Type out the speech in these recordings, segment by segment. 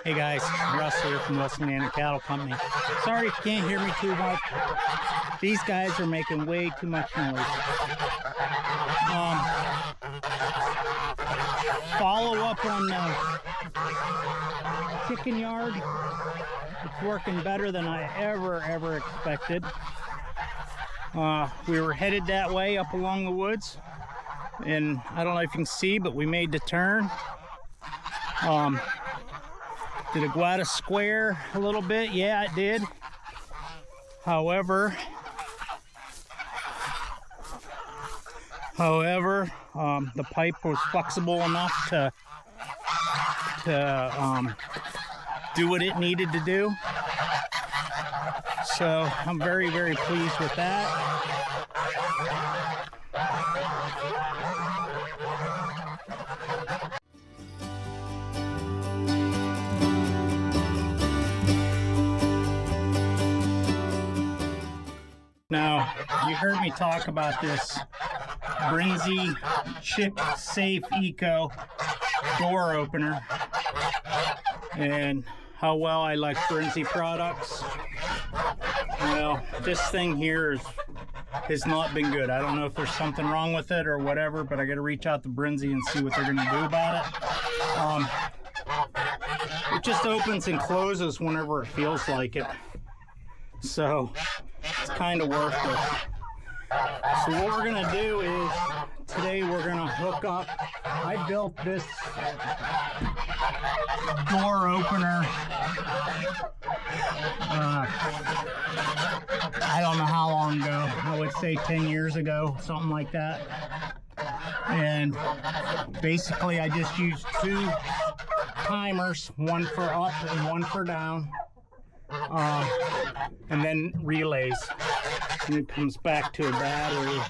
Hey guys, Russ here from Wilson Manor Cattle Company. Sorry if you can't hear me too much. These guys are making way too much noise. Follow up on the chicken yard. It's working better than I ever expected. We were headed that way up along the woods, and I don't know if you can see, but we made the turn. Did it go out of square a little bit? Yeah, it did. However, the pipe was flexible enough to do what it needed to do. So I'm very pleased with that. Now, you heard me talk about this Brinsea Chick Safe Eco door opener and how well I like Brinsea products. Well, this thing here has not been good. I don't know if there's something wrong with it or whatever, but I got to reach out to Brinsea and see what they're going to do about it. It just opens and closes whenever it feels like it. So it's kind of worthless. So what we're gonna do is today we're gonna hook up. I built this door opener. I don't know how long ago. I would say 10 years ago, something like that. And basically, I just used two timers, one for up and one for down. And then relays, and it comes back to a battery.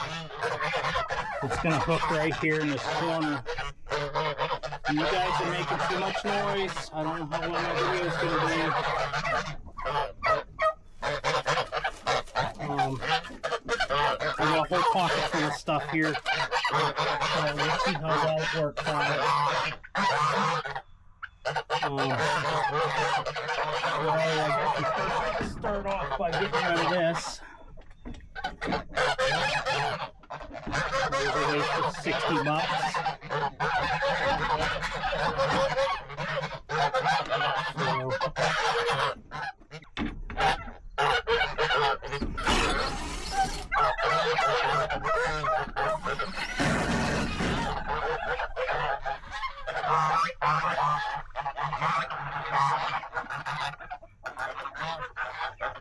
It's gonna hook right here in this corner. And you guys are making too much noise. I don't know how long my video is gonna be. I got a whole pocket full of stuff here. So we'll see how well it works out. Well, I guess start off by getting rid of this. Maybe for $60.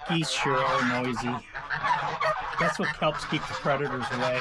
Geese sure are noisy. That's what helps keep the predators away.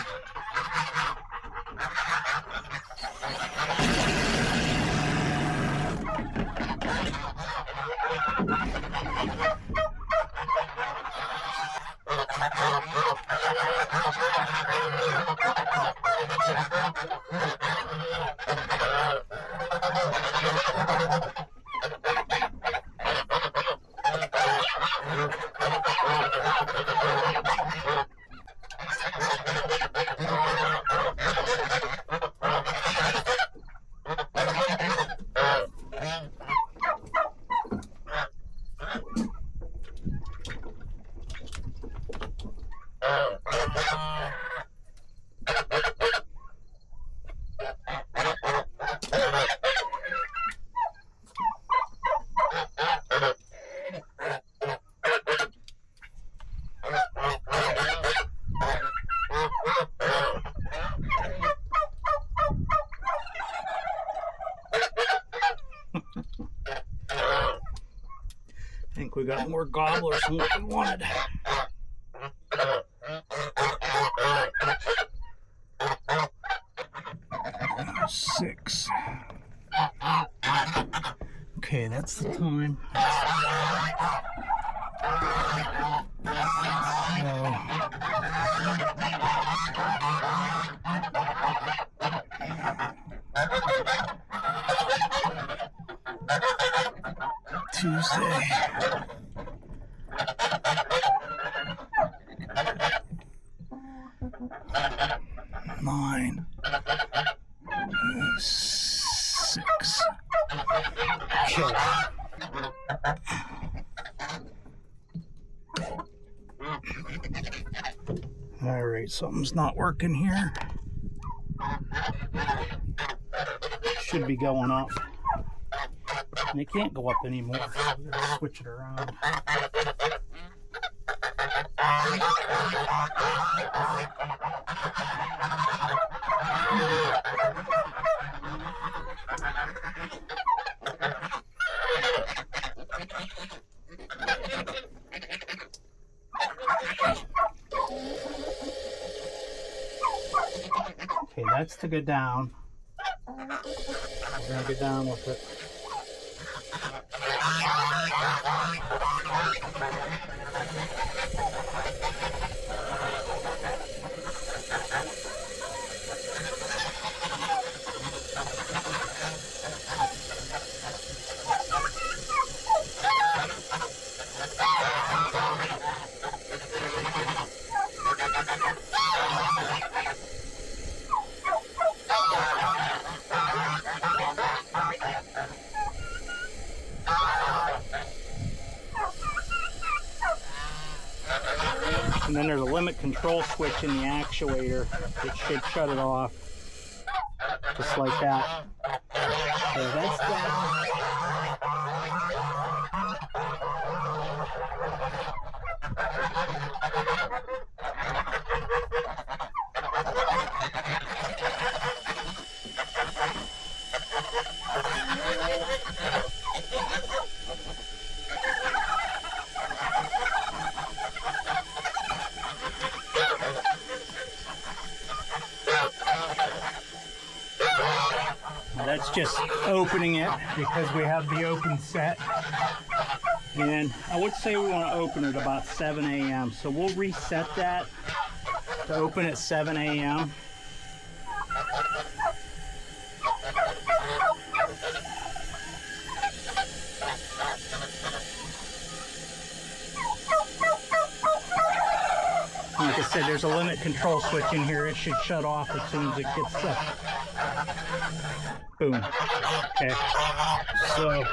I think we got more gobblers than what we wanted. Six. Okay, that's the time. Tuesday. Nine. 6. Okay. All right, something's not working here. Should be going up. And it can't go up anymore, so we're gonna switch it around. Okay, that's to go down. We're gonna go down with it. And then there's a limit control switch in the actuator that should shut it off, just like that. So that's down. That's just opening it because we have the open set. And I would say we want to open it about 7 a.m. So we'll reset that to open at 7 a.m. Like I said, there's a limit control switch in here. It should shut off as soon as it gets set. Boom. Okay. So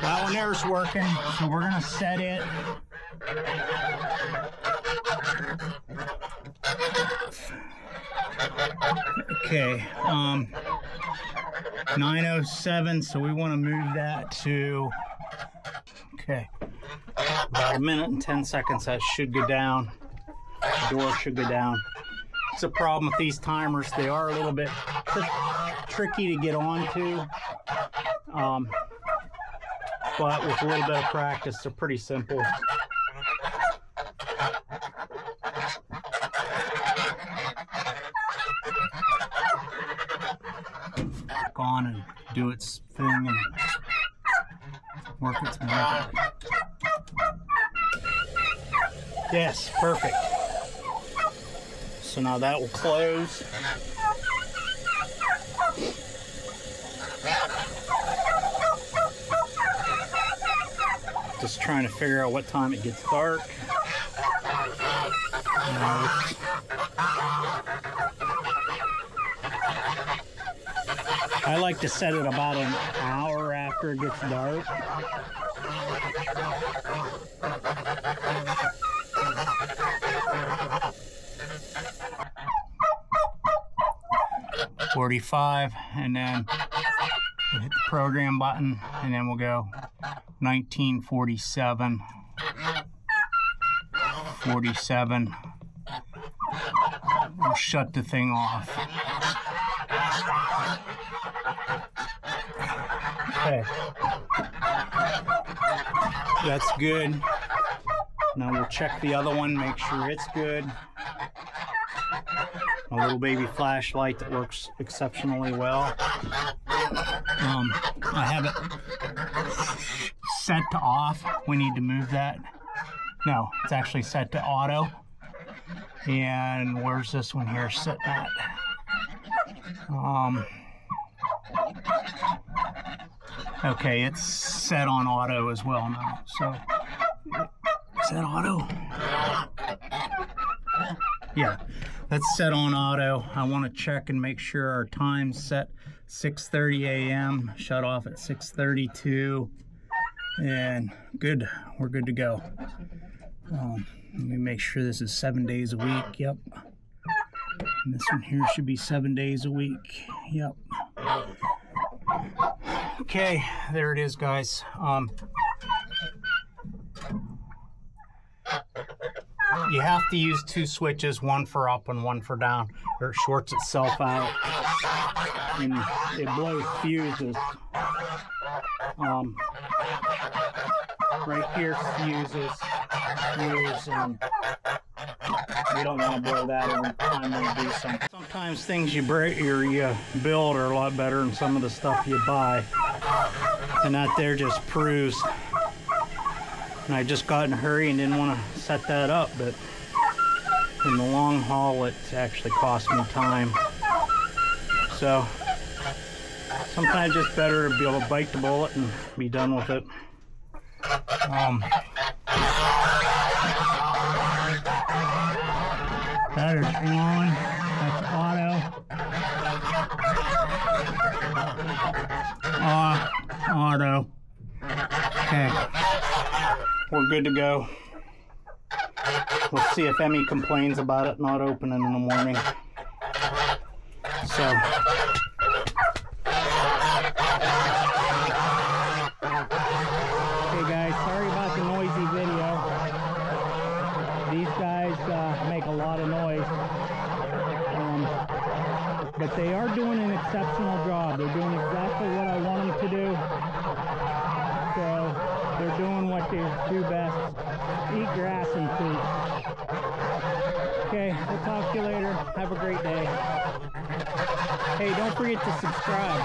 that one there is working. So we're gonna set it. Okay. 9:07. So we want to move that to. Okay. About 1 minute and 10 seconds. That should go down. The door should go down. It's a problem with these timers. They are a little bit tricky to get onto, but with a little bit of practice, they're pretty simple. Back on and do its thing and work its magic. Yes, perfect. So now that will close. Just trying to figure out what time it gets dark. I like to set it about an hour after it gets dark. .45, and then we'll hit the program button, and then we'll go 1947, 47. We'll shut the thing off. Okay, that's good. Now we'll check the other one, make sure it's good. A little baby flashlight that works exceptionally well. I have it set to off. We need to move that. No, it's actually set to auto. And where's this one here sitting at? Okay, it's set on auto as well now. So, is that auto? Yeah. That's set on auto. I want to check and make sure our time's set 6:30 a.m. Shut off at 6:32. And good, we're good to go. Let me make sure this is 7 days a week. Yep. And this one here should be 7 days a week. Yep. Okay, there it is, guys. You have to use 2 switches, one for up and one for down, or it shorts itself out and it blows fuses. Right here fuses, and you don't want to blow that every time you do something. Sometimes things you break or you build are a lot better than some of the stuff you buy, and that there just proves. And I just got in a hurry and didn't want to set that up, but in the long haul it actually cost me time. So sometimes it's better to be able to bite the bullet and be done with it. That is on. That's auto. Auto. Okay. We're good to go. We'll see if Emmy complains about it not opening in the morning. So. Okay guys, sorry about the noisy video. These guys make a lot of noise. But they are doing an exceptional job. They're doing exactly what I want them to do. So they're doing what they do best. Eat grass and poop. Okay, we'll talk to you later. Have a great day. Hey, don't forget to subscribe.